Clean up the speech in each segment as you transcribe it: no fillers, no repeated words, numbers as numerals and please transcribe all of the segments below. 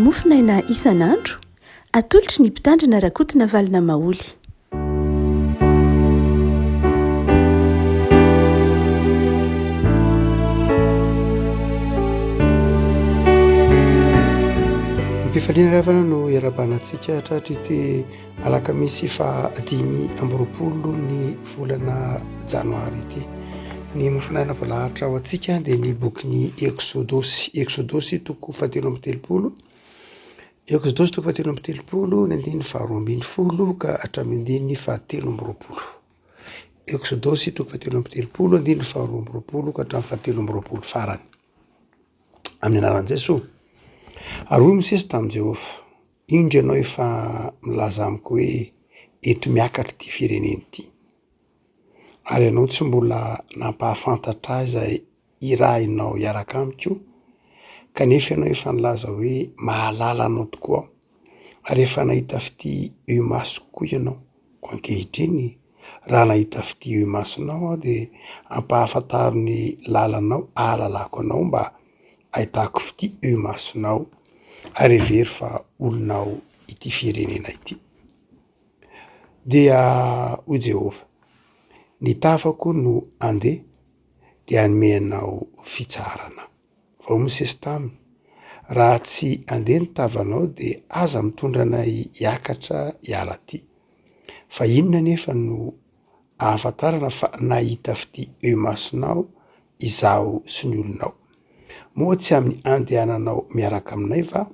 mofinaina isan'andro atolotry ny mpitandrina rakotina valina maoly. Mpifaliana ravana no iarabanantsika hatratrity alakamisy fa 5 ny volana janoary ity. Ny mofinaina voalahatra ao antsika dia ny bokyny Exodosy toko 7 Exodosy toko 7 ny andiny 12 ka hatramin'ny 17. Exodosy toko 7 andiny 12 ka hatramin'ny 17 farany. Amin'ny anaran'i Jesosy. Ary hoy Mosesy tamin'i Jehovah, indro ianao efa milaza amiko hoe eto miakatra ity fireneny ity. Ary ianao tsy mbola nampahafantatra azy irahinao hiaraka amiko, kanefa ianao efa nilaza hoe mahalala anao tokoa. Ary efa nahita fity eo masoko ianao, ko ankehitriny raha nahita fity eo masonao dia ampahafantaro ny lalanao, ahalalako anao mba ahitako fity eo masonao ary hevery fa olonao ity firenena ity. Dia hoy Jehovah, ny tavako no andeha dia anomenao fitsarana. Fa hoy Mosesy taminy, raha tsy andeha ny tavanao dia aza mitondra anay hiakatra hiala ty. Fa inona nefa no ahafantarana fa nahita fity eo masonao izaho sy ny olonao. Moa tsy amin'ny andehananao miaraka aminay va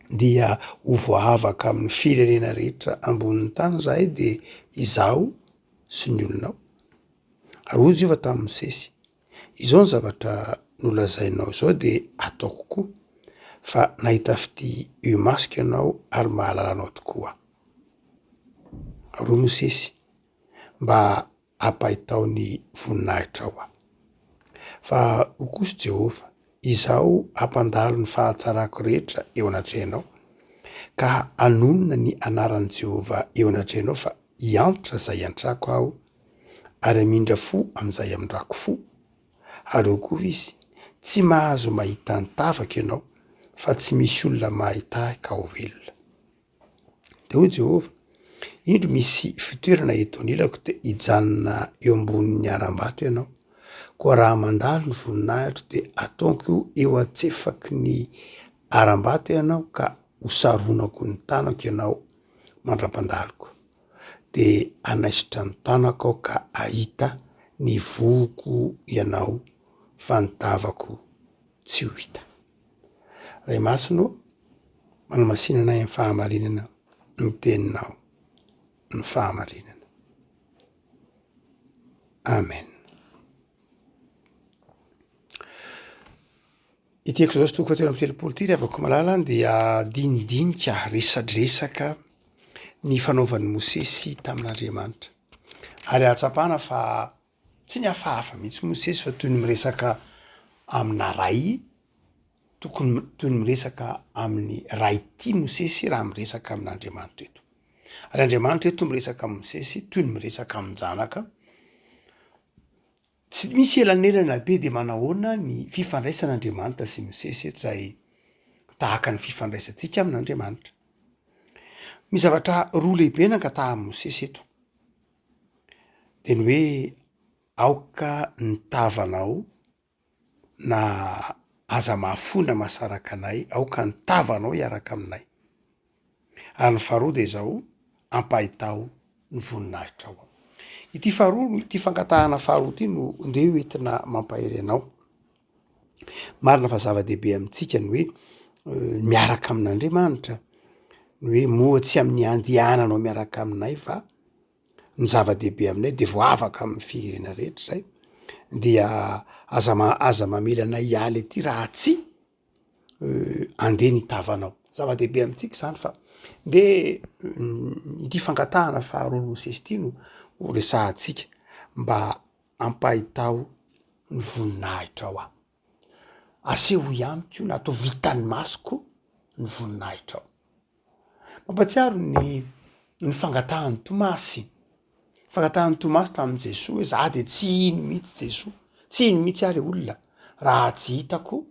dia ho voavaka amin'ny firenena rehetra ambonin'ny tany zahay dia izaho sy ny olonao. Ary hoy Jehovah tamin'i Mosesy, izao ny zavatra nolazainao izao dia ataoko koa, fa nahita fity eo masoko ianao ary mahalala anao tokoa. Ary hoy Mosesy, mba ampahitao ny voninahitra ao aho. Fa ho kosa Jehovah, izaho ampandalo ny fahatsarako rehetra eo anatrehanao, ka anonona ny anaran'i Jehovah eo anatrehanao fa hiantotra izay antrako aho ary amindra fo amin'izay amindrako fo. Ary eo koa izy, tsy mahazo mahita ny tavako ianao, fa tsy misy olona mahita ka ho velona. Dia hoy Jehovah, indro misy fitoerana eto anilako dia hijanona eo ambonin'ny aram-bato ianao. Koa raha mandalo ny voninahitra dia ataoko eo antsefaky ny aram-bato ianao ka hosaronako ny tanako ianao mandram-pandaliko. Dia anaisitra ny tanako aho ka ahita ny voko ianao fa ny tavako tsy ho hita. Ray masino, manamasinana amin'ny fahamarinana ny teninao, ny fahamarinana. Amen. Ity Exodosy toko 7 ity rehavako malala dia dinidinika resadresaka ny fanaovan'ny Mosesy tamin'Andriamanitra. Ary ahatsapana fa tsy ny hafahafa mihitsy Mosesy fa toy ny miresaka amina ray, toy ny miresaka amin'ny ray ity Mosesy raha miresaka amin'Andriamanitra eto. Ary Andriamanitra eto miresaka amin'ny Mosesy toy ny miresaka amin'ny zanaka. Tsy misy elanelana be dia manahoana ny fifandraisan'Andriamanitra sy Mosesy eto izay tahaka ny fifandraisantsika amin'Andriamanitra. Misy zavatra roa lehibe nankataha amin'ny Mosesy eto. Dia ny hoe aoka ny tavanao na aza mahafona mahasaraka anay, aoka ny tavanao hiaraka aminay. Ary ny faharoa dia izao, ampahitao ny voninahitra ao. Ity faharoa, ity fankatahana faharoa ity no ndeha hoentina mampahery anao. Marina fa zava-dehibe amintsika ny hoe miaraka amin'Andriamanitra, ny hoe moa tsy amin'ny andehananao miaraka aminay fa ny zava-dehibe aminay dia voavaka amin'ny firenena rehetra izay dia aza mamela anay hiala ety raha tsy andeha ny tavanao. Zava-dehibe amintsika izany fa dia ity fankatahana faharoa ny Mosesy ity no resahantsika mba ampahitao ny voninahitra ao aho. Aseho ihany koa na atao vitan'ny masoko ny voninahitra ao. Mampatsiaro ny fangatahan'ny Tomasy. Fangatahan'ny Tomasy tamin'i Jesosy hoe za dia tsy ino mihitsy Jesosy, tsy ino mihitsy ary olona raha tsy hitako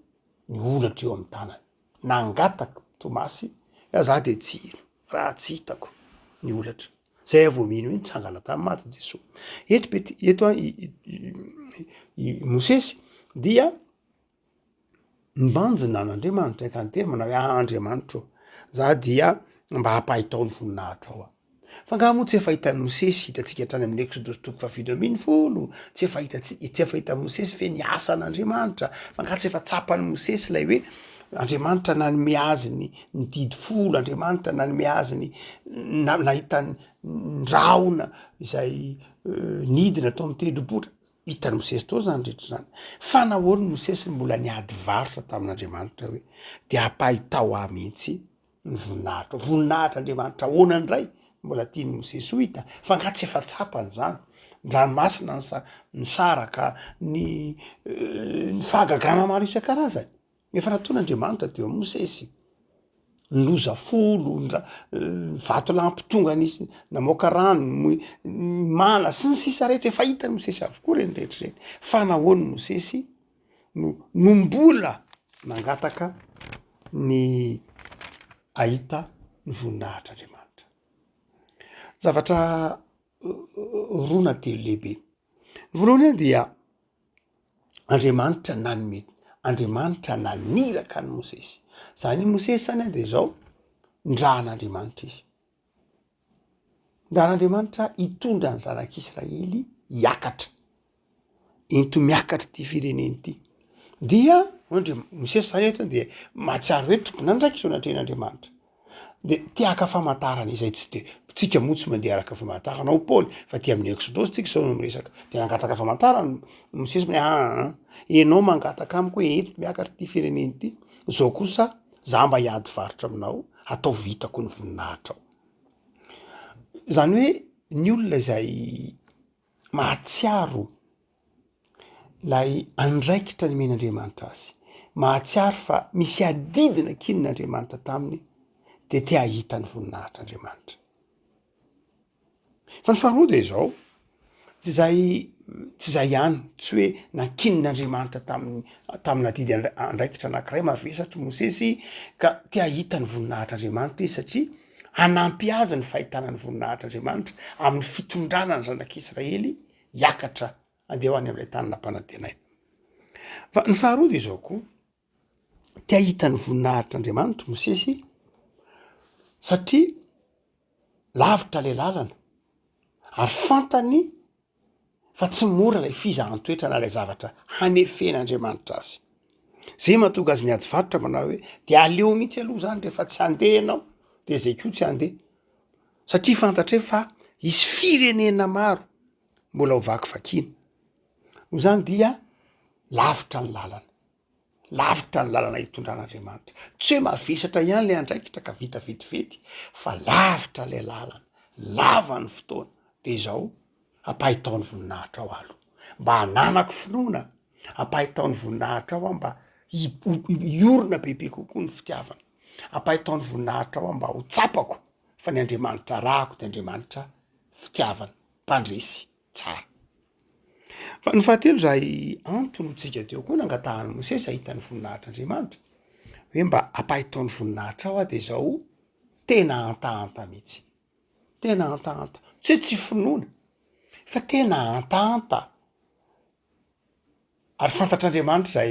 ny olatra eo amin'ny tanany. Nangataka Tomasy, za de tsiro raha tsy hitako ny olatra zay avomino hoe nitsangana tamy maty Jesosy. Eto i Mosesy dia mbanjina an'Andriamanitra ekanteny manao hoe Andriamanitra za dia mba hampahitao ny voninahitra ao. Fa ngaha moa tsy efa hitan'ny Mosesy hitantsika hatrany amin'ny Exodosy 7:20 tsy efa hita Mosesy fe niasa an'Andriamanitra fa ngaha tsy efa tsapany Mosesy lay hoe Andriamanitra nanome azy ny didy folo, Andriamanitra nanome azy ny nahitany raona izay nidina atao amin'ny tendrombohitra. Hitan'ny Mosesy tao zany rehetra zany. Fa nahoany Mosesy mbola niady varotra tamin'Andriamanitra hoe de hampahitao ahy mihitsy ny voninahitra. Voninahitra Andriamanitra ahoana ndray mbola tiany Mosesy ho hita fa ngaha tsy efa tsapany zany. Ranomasina nisaraka ny fahagagana maro isan-karazany. Efa nataon'Andriamanitra teo amin'ny Mosesy. Niloza folo, vato lampy tonga nisy namoaka rano, mana sy ny sisa rehetra efa hitany Mosesy avokoa reny rehetra reny. Fa nahoany Mosesy no mbola nangataka ny ahita ny voninahitr'Andriamanitra. Zavatra rona telo lehibe. Ny voalohany dia Andriamanitra naniraka ny Mosesy. Zany Mosesy zany de zao ndrahan'Andriamanitra izy. Ndrahan'Andriamanitra hitondra ny zanak'Israely hiakatra into miakatra ty fireneny ty. Dia Mosesy zany eto de mahatsiaro hoe tompona ndraiky zao natrehan'Andriamanitra. De tiaka famantarana izay tsy de tsika moa tsy mandeha araka famantarana ao Paoly fa ty amin'ny Exodosy tsika zao no miresaka de nangataka famantarana Mosesy enao mangataka amiko hoe eto miakatra ty fireneny ty, zao kosa za mba hiady varotra aminao atao vitako ny voninahitra ao. Zany hoe ny olona izay mahatsiaro lay andraikitra ny men'Andriamanitra azy, mahatsiaro fa misy adidina kinin'Andriamanitra taminy de te hahita ny voninahitr'Andriamanitra. Fa ny faharoa de zao, tsy zay ihany, tsy hoe nankinin'Andriamanitra tamina didy andraikitra anankiray mavesatry Mosesy ka te hahita ny voninahitr'Andriamanitra izy satria hanampy azy ny fahitana ny voninahitr'Andriamanitra amin'ny fitondrana ny zanak'Israely hiakatra andeha ho any amin'ilay tany nampanantenainy. Fa ny faharoa de zao koa, te hahita ny voninahitr'Andriamanitra Mosesy satria lavitra le lalana ary fantany fa tsy mora lay fizahan-toetra na lay zavatra hanefen'Andriamanitra azy. Zay mahatonga azy niady varotra manao hoe de aleo mihitsy aloha zany rehefa tsy handeha ianao de zay koa tsy handeha. Satria fantatra fa hisy firenena maro mbola ho vaky vakina. Noho zany dia lavitra ny lalana. Lavitra ny lalana hitondran'Andriamanitra. Tsy hoe mavesatra ihany le andraikitra ka vita vetivety fa lavitra le lalana, lava ny fotoana. De zao hampahitao ny voninahitra ao aloha, mba hananako finoana, hampahitao ny voninahitra ao mba hiorona bebe kokoa ny fitiavana, hampahitao ny voninahitra ao mba ho tsapako fa ny Andriamanitra rahako de Andriamanitra fitiavana, mpandresy tsara. Fa ny fahatelo zay antony tsika teo koa nangatahany Mosesy ahita ny voninahitr'Andriamanitra hoe mba hampahitao ny voninahitra ao de zao tena anta mihitsy. Tena anta. Tsy hoe tsy finoana fa tena anta. Ary fantatr'Andriamanitra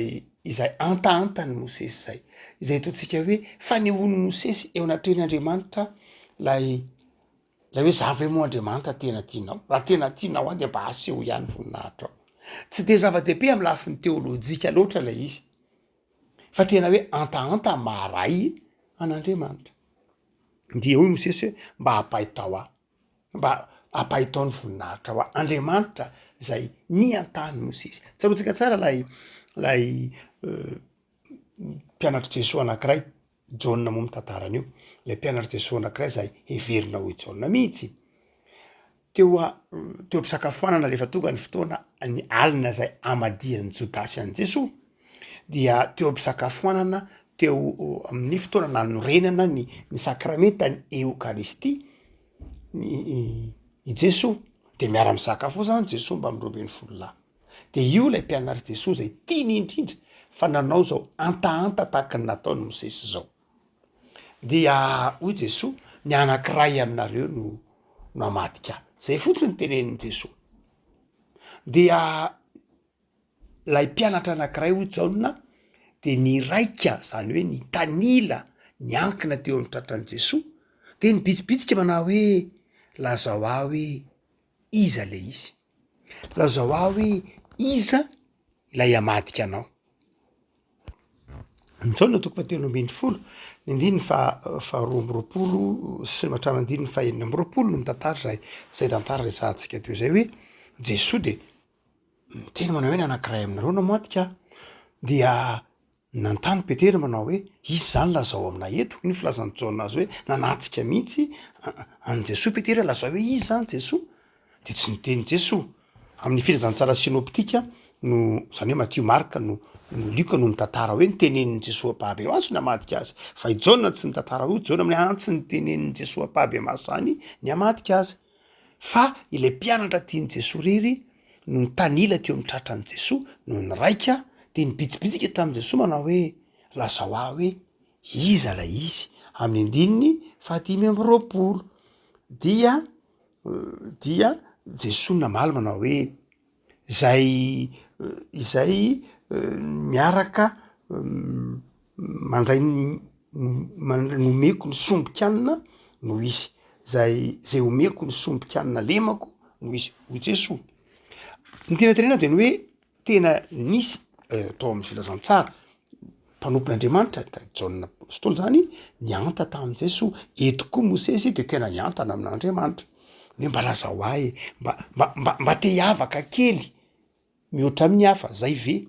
izay anta ny Mosesy zay. Izay ataontsika hoe fanehoan'ny Mosesy eo anatrehan'Andriamanitra lay hoe zava moa Andriamanitra tena tianao. Raha tena tianao any de mba aseho ihany voninahitra ao. Tsy de zava-dehibe amin'ny lafiny teolojika loatra lay izy. Fa tena hoe anta maray an'Andriamanitra. Dia hoy Mosesy hoe mba hampahitao ahy, mba hampahitao ny voninahitra ao. Andriamanitra zay niantany Mosesy. Tsaroantsika tsara lay mpianatry Jesosy anankiray, Jauna moa mitantarany io. Le mpianatry Jesosy anankiray zay heverina ho Jauna mihitsy. Teo am-pisakafoanana rehefa tonga ny fotoana ny alina zay amadian'ny Jodasy an'i Jesosy. Dia teo am-pisakafoanana, teo amin'ny fotoana nanorenana ny sakramenta ny Eukaristia i Jesosy de miara-misakafo zany Jesosy mba mirobeny folo lahy. De io lay mpianatry Jesosy zay tiany indrindra fa nanao zao anta tahaka ny nataony Mosesy zao. dia hoy Jesoa ny anankiray aminareo no amadika zay fotsiny tenenin' Jesoa dia lay mpianatra anankiray hoy Jaona de ny raika zany hoe ny tanila niankina teo amin'ny tratran' Jesoa de ny bitsibitsika manao hoe lazao ah hoe iza le izy, lazao ah hoe iza ilay amadika anao. Ny Jaona toko 7:20 ny andininy fa 2:20 sy mahatrany andininy fa 4:20 no mitantara zay tantara resahantsika teo zay hoe Jesoa de tena manao hoe ny anankiray aminareo no amadika dia nantany Petera manao hoe izy zany lazao aminay eto, iny filazan'ny Jaona azy hoe nanatsika mihitsy an' Jesoa Petera lazao hoe izy zany Jesoa de tsy niteny Jesoa amin'ny filazantsara sinoptika no zany hoe Matthieu, Marc no Luc no mitantara hoe nitenenin' Jesoa apaby maso ny amadika azy fa i Jaona tsy mitantara hoe Jaona amin'ny antsy nitenenin' Jesoa apaby maso zany ny amadika azy fa ilay mpianatra tian' Jesoa rery no ny tanila teo amin'ny tratran' Jesoa no ny raika de ny bitsibitsika tamin' Jesoa manao hoe lazao ah hoe iza lay izy amin'ny andininy fa 5:20 dia Jesoa namaly manao hoe izay miaraka mandray nomeko ny sombikanina no izy zay omeko ny sombikanina lemako no izy hoy Jesoa. Ny tena tenena de ny hoe tena nisy tao amin'ny filazantsara mpanompon'Andriamanitra Jaona apôstôly zany nianta tamin' Jesoa eto koa Mosesy de tena niantana amin'Andriamanitra hoe mba lazao ahy mba te hiavaka kely mihoatra amin'ny hafa zay ve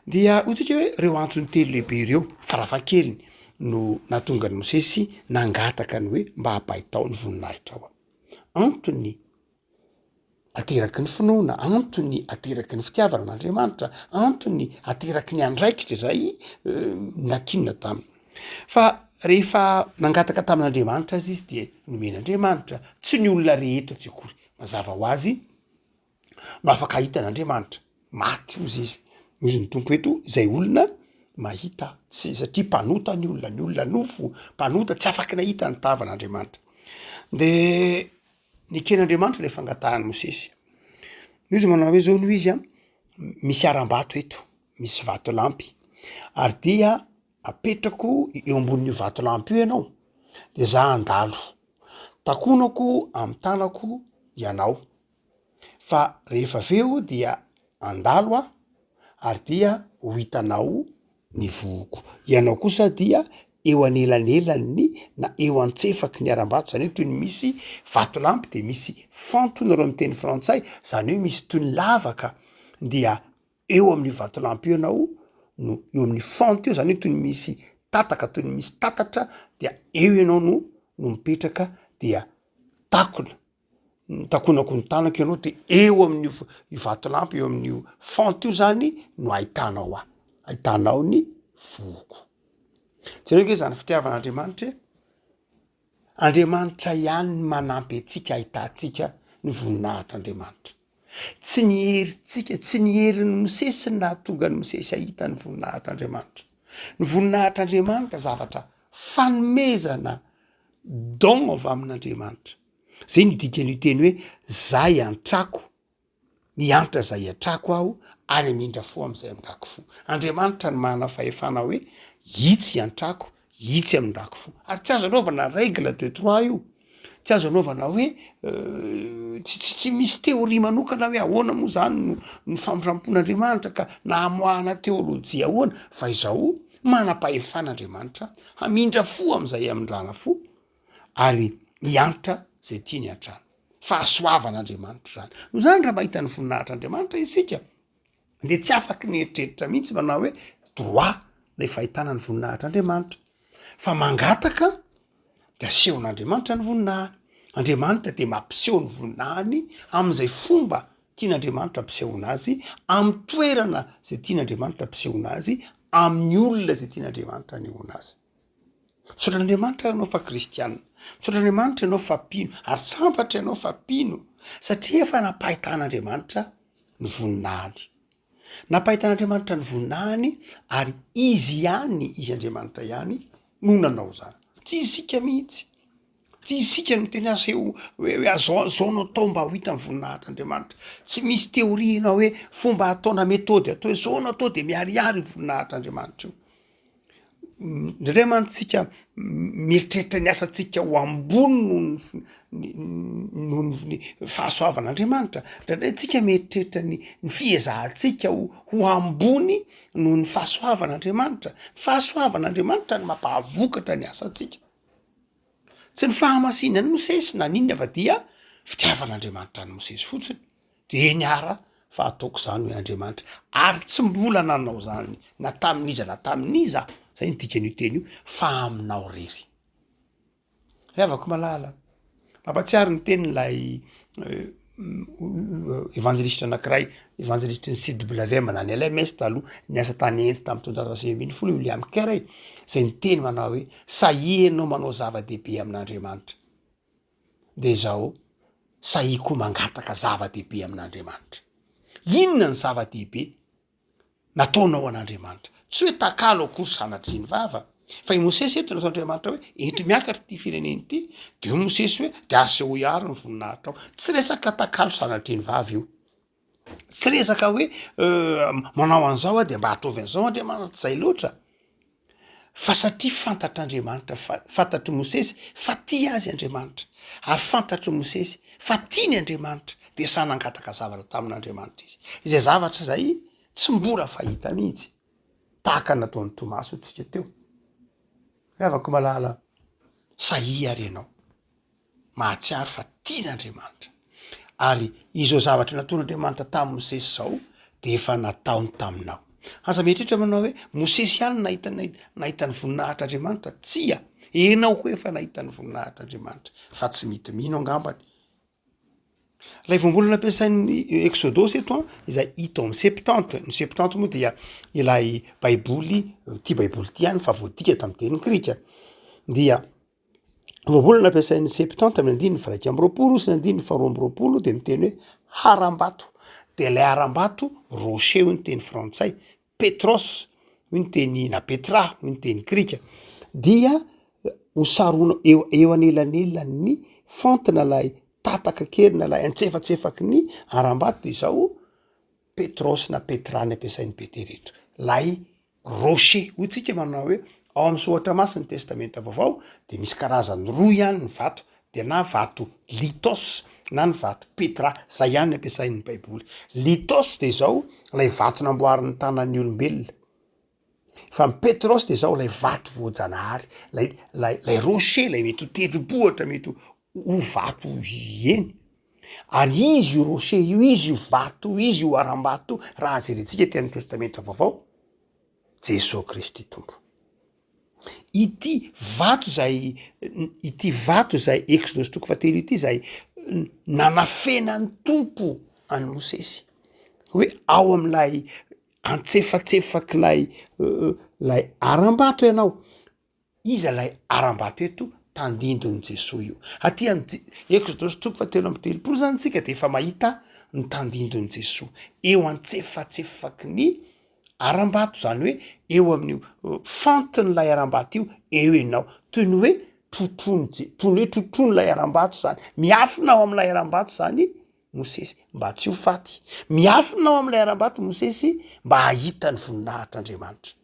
dia hotsika hoe reo antony telo lehibe ireo farafahakeliny no nahatonga ny Mosesy nangataka ny hoe mba hampahitao ny voninahitra ao antony ateraky ny finoana, antony ateraky ny fitiavana an'Andriamanitra, antony ateraky ny andraikitra zay nakinina taminy fa rehefa nangataka tamin'Andriamanitra azy izy de nomen'Andriamanitra tsy ny olona rehetra tsy akory mazava ho azy no afaka hitan'Andriamanitra maty ozy izy ny tompo eto zay olona mahita tsy satria mpanota ny olona nofo mpanota tsy afaky nahita ny tavan'Andriamanitra de niken'Andriamanitra le fangatahany Mosesy izy manao hoe zao no izy misy aram-bato eto misy vato lampy ary dia apetrako eo ambonin'io vato lampy io ianao de za andalo takonako amy tanako ianao fa rehefa aveo dia andalo ary dia ho hitanao ny voko ianao kosa dia eo anelanelany na eo antsefaky ny aram-bato zany hoe toy ny misy vato lampy de misy fantony reo amy teny frantsay zany hoe misy toy ny lavaka dia eo amin'ny vato lampy io ianao no eo amin'ny fante io zany hoe toy ny misy tataka toy ny misy tatatra dia eo ianao no mipetraka dia takonako ny tanako ianao de eo amin'ny vato lampy eo amin'io fante io zany no ahitanao ny voko tsy hoe zany fitiavan'Andriamanitra Andriamanitra ihany ny manampy antsika ahitantsika ny voninahitr'Andriamanitra tsy ny herintsika tsy ny herin'ny Mosesy na tonga ny Mosesy ahita ny voninahitr'Andriamanitra ny voninahitr'Andriamanitra zavatra fanomezana don avy amin'Andriamanitra zay ny dikan'io teny hoe zay antrako miantra zay antrako aho ary amindra fo am'izay amindrako fo Andriamanitra ny mana fahefana hoe hitsy antrako hitsy amindrako fo ary tsy azo anaovana règle de trois io tsy azo anaovana hoe tsy misy teoria manokana hoe ahoana moa zany ny fampindrampon'Andriamanitra ka na amoahana teolojia ahoana fa izao manam-pahefan'Andriamanitra hamindra fo am'izay amindrana fo ary hiantra zay tiany antrano fahasoavan'Andriamanitra zany no zany raha mahita ny voninahitr'Andriamanitra isika de tsy afaky ny eritreritra mihitsy manao hoe droit le fahitana ny voninahitr'Andriamanitra fa mangataka de asehon'Andriamanitra ny voninahiny Andriamanitra de mampiseho ny voninahiny am'izay fomba tian'Andriamanitra ampisehoana azy amy toerana zay tian'Andriamanitra ampisehoana azy amin'ny olona zay tian'Andriamanitra anehoana azy misaotran'Andriamanitra ianao fa kristianina misaotran'Andriamanitra ianao fa mpino ary sambatra ianao fa mpino satria efa nampahitan'Andriamanitra ny voninahiny nampahitan'Andriamanitra ny voninahiny ary izy ihany izy Andriamanitra ihany no nanao zany tsy isika mihitsy, tsy isika no teny aseho hoe azao no atao mba ho hita ny voninahitr'Andriamanitra. Tsy misy teoria hoe fomba ataona metody atao hoe zao no atao de miariary voninahitr'Andriamanitra io. Ndray mantsika mieritreritra ny asantsika ho ambony noho ny fahasoavan'Andriamanitra, ndraindray tsika mieritreritra ny fiezahantsika ho ambony noho ny fahasoavan'Andriamanitra. Fahasoavan'Andriamanitra ny mampahavokatra ny asantsika, tsy ny fahamasinany Mosesy na ninona fa dia fitiavan'Andriamanitra ny Mosesy fotsiny. De eny ara fa ataoko zany hoe Andriamanitra, ary tsy mbola nanao zany na tamin'iza na tamin'iza, zay ny dikan'io teny io, fa aminao rery. Reavako malala, mampatsiaro ny tenin'lay evangelista anankiray, evangelista ny CWM na ny LMS taloha, niasa tany Inde tamin'ny taonjato sy 20 William Carey, zay ny teny manao hoe sahy anao manao zava-dehibe amin'Andriamanitra, de zao sahy koa mangataka zava-dehibe amin'Andriamanitra. Inona ny zava-dehibe nataonao an'Andriamanitra? Tsy hoe takalo akory sanatry ny vava, fa i Mosesy eto natao Andriamanitra hoe entry miakatra ty fireneny ty, de Mosesy hoe de aseho iaro ny voninahitra ao. Tsy resaka takalo sanatry ny vava io, tsy resaka hoe manao an'zao de mba ataovy an'zao Andriamanitra, tsy zay loatra, fa satria fantatr'Andriamanitra, fantatry Mosesy fa tia azy Andriamanitra, ary fantatry Mosesy fa tiany Andriamanitra, de sanangataka zavatra tamin'Andriamanitra izy. Izay zavatra zay tsy mbola fahita mihitsy, tahaka nataon'ny Tomaso tsika teo. Reavako malala, sahia renao, mahatsiaro fa tian'Andriamanitra, ary izao zavatra nataon'Andriamanitra tamin'ny Mosesy zao de efa nataony taminao. Aza mieritreritra manao hoe Mosesy ihany nahita ny voninahitr'Andriamanitra? Tsia, enao koa efa nahita ny voninahitr'Andriamanitra, fa tsy mitomino angambany. Lay voambolana ampiasain'ny Exodosy eto izay hita amin'ny septante. Ny septante moa dia ilay baiboly, ty baiboly ty ihany fa voadika tamin'ny teny Grika. Dia voambolana ampiasain'ny septante amin'ny andininy faraika amby roapolo sy ny andininy faharoa amby roapolo de miteny hoe harambato. De lay harambato rocher hoy ny teny frantsay, Petros hoy ny teny na Petra hoy ny teny Grika, dia hosarona eo anelanelan'ny fontina lay tataka kely na lay antsefatsefaky ny harambato, de zao Petros na Petra ny ampiasain'ny Petereto, lay rocher. Hoy tsika manao hoe ao amin'ny Soatra Masina ny Testamenta vaovao de misy karazany roa ihany ny vato, de na vato litos na ny vato Petra, zay ihany ny ampiasain'ny baiboly. Litos de zao lay vato namboarin'ny tanan'ny olombelona, fa ny Petros de zao lay vato voajanahary, lay rocher, lay mety ho tendrombohitra, mety ho vato eny. Ary izy io rocher io, izy io vato, izy io harambato, raha jerentsika ty amin'ny Testamenta vaovao, Jesosy Kristy tompo. Ity vato zay Exodosy toko fahatelo ity zay nanafenany tompo any Mosesy, hoe ao am'lay antsefatsefaky lay harambato ianao, iza lay harambato eto tandindon'ny Jesosy io. Aty amin'ny Exodosy toko fahatelo amby telopolo zany tsika de efa mahita ny tandindon'ny Jesosy eo antsefatsefaky ny harambato, zany hoe eo amin'io fantin'lay harambato io, eo enao, toy ny hoe totrony lay harambato zany, miafinao am'lay harambato zany Mosesy mba tsy ho faty, miafinao am'lay harambato Mosesy mba hahita ny voninahitr'Andriamanitra,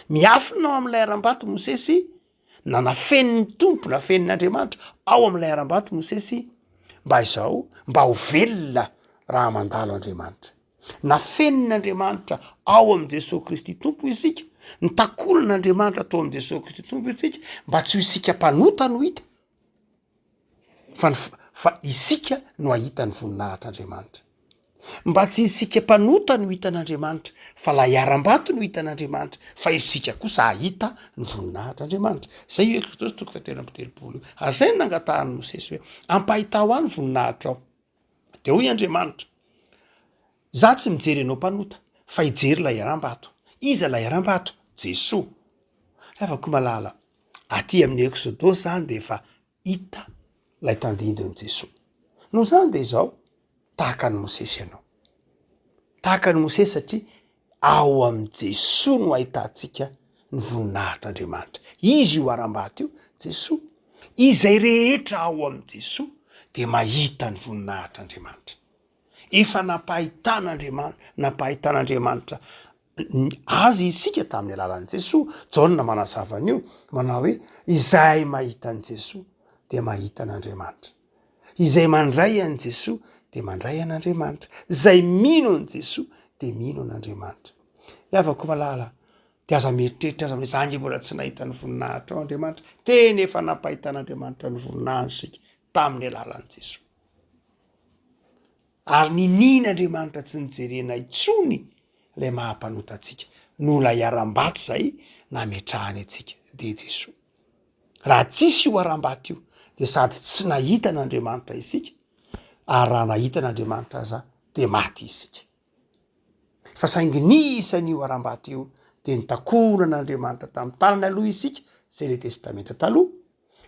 miafinao am'lay harambato Mosesy nanafen'ny tompo, nafenin'Andriamanitra ao am'lay harambato Mosesy mba izao, mba ho velona raha mandalo Andriamanitra. Nafenin'Andriamanitra ao am' Jesosy Kristy tompo isika, nitakolon'Andriamanitra atao am' Jesosy Kristy tompo isika, mba tsy ho isika mpanota no hita, fa isika no ahita ny voninahitr'Andriamanitra. Mba tsy isika mpanota no hitan'Andriamanitra, fa lay harambato no hitan'Andriamanitra, fa isika kosa ahita ny voninahitr'Andriamanitra. Zay io Exodosy toko fahatelo amby telopolo io. Ary zay no nangatahany Mosesy hoe ampahitao any voninahitra ao. De hoy Andriamanitra, za tsy mijery anao mpanota, fa hijery lay harambato. Iza lay harambato? Jesosy. Reavako malala, aty amin'ny Exodosy zany de efa hita lay tandindon'ny Jesosy. No zany de zao, tahaka ny Mosesy ianao, tahaka ny Mosesy satria ao am' Jesosy no ahitantsika ny voninahitr'Andriamanitra. Izy io harambato io, Jesoa. Izay rehetra ao am' Jesoa de mahita ny voninahitr'Andriamanitra. Efa nampahitan'Andriamanitra azy isika tamin'ny alalan'i Jesoa. Jaona manazava an'io, manao hoe izay mahita an' Jesoa de mahita an'Andriamanitra. Izay mandray an' Jesoa de mandray an'Andriamanitra. Izay mino an' Jesoa de mino an'Andriamanitra. Iavako malala de aza mieritreritra aza hoe za nge mbola tsy nahita ny voninahitra ao Andriamanitra. Teny efa nampahitan'Andriamanitra ny voninahitra sika tamin'ny alalan'i Jesoa. Ary ninin'Andriamanitra tsy nijerena intsony lay mahampanota atsika. Nola iaram-bato zay nametrahany atsika de Jesoa. Raha tsisy io aram-bato io de sady tsy nahita an'Andriamanitra isika, ary raha nahita an'Andriamanitra aza de maty isika. Fa saingy nisan'io aram-bato io de nitakona an'Andriamanitra tamin'ny tanany aloha isika, zay le testamenta taloha.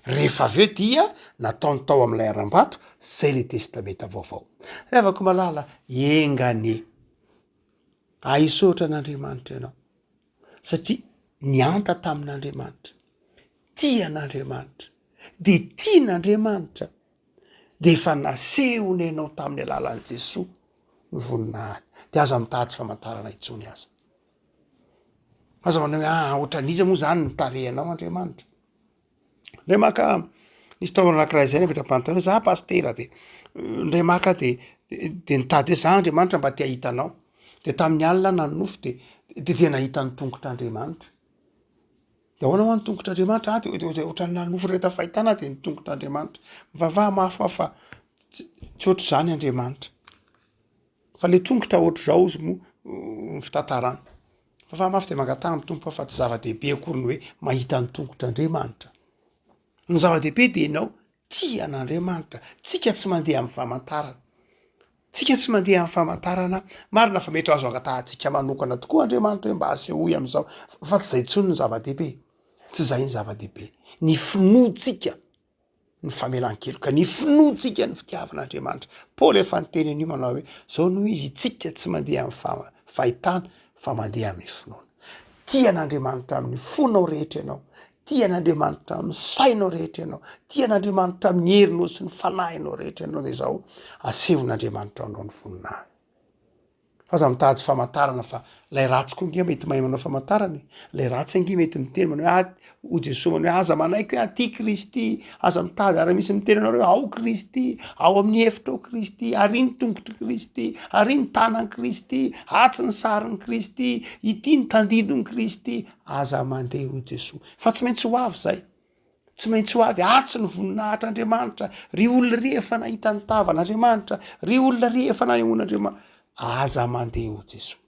Rehefa aveo dia nataony tao amin'ilay aram-bato, zay le testamenta vaovao. Rehavako malala engane. Aisotra an'Andriamanitra ianao. Satria nianta tamin'Andriamanitra. Tia an'Andriamanitra. De tian'Andriamanitra. De efa nasehony ianao tamin'ny alalan'i Jesoa ny voninahiny. De aza mitady famantarana intsony aza. Aza manao hoe ohatran'iza moa zany nitarehanao Andriamanitra. Ndray maka nisy taona anankiray zay napetra-panontany hoe za pastera de ndray maka de nitady hoe za Andriamanitra mba tia hitanao. De tamin'ny alina nanofy de nahita ny tongotr'Andriamanitra. De ahoana moa ny tongotr'Andriamanitra? De ohatran'ny nanofy rehetra fahitana de ny tongotr'Andriamanitra. Mivavaha mahafafa tsy ohatr' zany Andriamanitra. Fa le tongotra ohatr'izao izy moa fitantarana. Fa mafy de mangatahana ny tompo fa tsy zava-dehibe akory ny hoe mahita ny tongotr'Andriamanitra. Ny zava-dehibe de ianao tia an'Andriamanitra. Tsika tsy mandeha amin'ny famantarana. Tsika tsy mandeha amin'ny famantarana. Marina fa mety azo angatahantsika manokana tokoa Andriamanitra hoe mba asehoy am'izao. Fa tsy zay intsony ny zava-dehibe. Tsy zay ny zava-dehibe. Ny finoantsika ny famelan-keloka, ny finoantsika ny fitiavan'Andriamanitra. Paoly efa niteny an'io manao hoe zao noho izy tsika tsy mandeha amin'ny fahitana fa mandeha amin'ny finoana. Tia an'Andriamanitra amin'ny fonao rehetra ianao. Tia an'Andriamanitra amin'ny sainao rehetra ianao. Tia an'Andriamanitra amin'ny herinao sy ny fanahinao rehetra ianao de zao asehon'Andriamanitra anao ny voninahiny. Fa aza mitady famantarana fa lay ratsy koa nge mety mahay manao famantarana. Lay ratsy nge mety miteny manao ho Jesosy manao hoe aza manaiky hoe aty Kristy, aza mitady ary misy miteny anao hoe ao Kristy, ao amin'ny efitra ao Kristy, ary ny tongotry Kristy, ary ny tanan'i Kristy, atsy ny sarin'i Kristy, ity ny tandidon'i Kristy, aza mandeha ho Jesosy. Fa tsy maintsy ho avy zay. Tsy maintsy ho avy atsy ny voninahitr'Andriamanitra. Ry olona rehefa nahita ny tavan'Andriamanitra, ry olona rehefa nanehoan'Andriamanitra, aza mandeha ho Jesosy.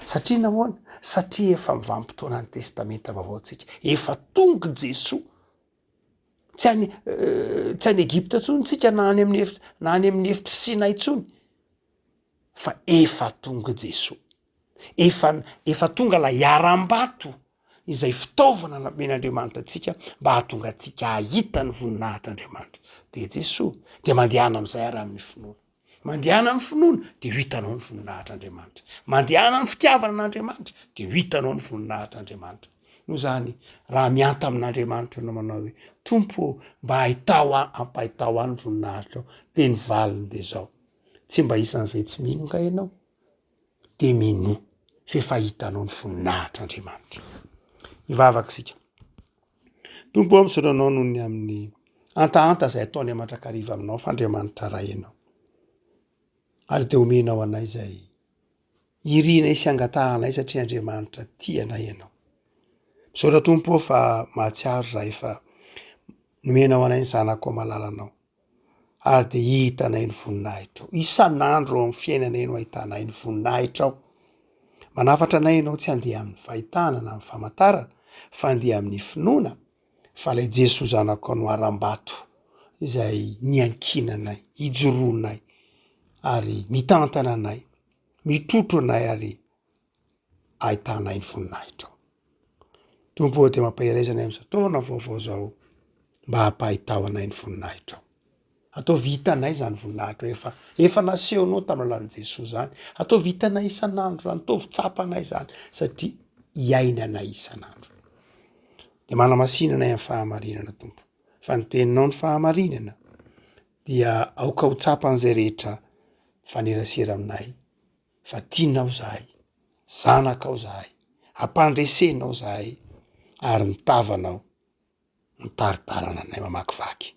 Satria nahoana? Satria efa mivanim-potoana ny testamenta vaovao antsika. Efa tonga Jesosy. Tsy any Egypta intsony tsika na any amin'ny efitra Sinai intsony. Fa efa tonga Jesosy. Efa tonga la iaram-bato izay fitaovana namen'Andriamanitra atsika mba hahatonga atsika hahita ny voninahitr'Andriamanitra. De Jesosy. De mandehana amin'izay ara amin'ny finoana. Mandehana amin'ny finoana de ho hitanao ny voninahitr'Andriamanitra. Mandehana amin'ny fitiavana an'Andriamanitra de ho hitanao ny voninahitr'Andriamanitra. Noho zany raha mianta amin'Andriamanitra ianao manao hoe Tompo mba ampahitao any voninahitra ao de ny valiny de zao. Tsy mba isan'izay tsy mino nga ianao de mino fa hitanao ny voninahitr'Andriamanitra. Ivavaka sika. Tompo misaotra anao noho ny amin'ny anta zay ataony amatrakariva aminao fa Andriamanitra ray ianao. Ary de omenao anay zay irinay sy angatahanay satria Andriamanitra tianay ianao. Misaotra Tompo fa mahatsiaro zay fa nomenao anay ny zanako malalanao. Ary de hitanay ny voninahitra. Isan'andro amin'ny fiainanay no ahitanay ny voninahitra ao. Manafatra anay ianao tsy handeha amin'ny fahitana na amin'ny famantarana, fa handeha amin'ny finoana, fa lay Jesosy zanako no aram-bato izay niankinanay, ijoroanay, ary mitantana anay, mitrotro anay ary ahitanay ny voninahitra. Tompo de mampaherezanay amin'izao taona vaovao zao mba hampahitao anay ny voninahitra. Atao vitanay zany voninahitra efa nasehonao tamin'ny alalan'i Jesosy zany. Atao vitanay isan'andro zany, atao vitsapanay zany satria iainanay isan'andro. De manamasinanay amin'ny fahamarinana Tompo. fa ny teninao ny fahamarinana dia aoka ho tsapan'izay rehetra fanerasera aminay fa tianao zahay, zanakao zahay, ampandresenao zahay ary nitavanao nitaritarana anay mamakivaky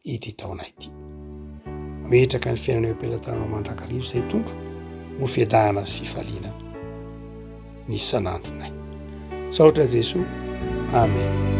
ity taonay ity. Metraka ny fiainanao am-pelantananao mandrakarivo izay tompoko ho fiadahana sy fifaliana ny sanandronay. Saotra Jesoa. Amen.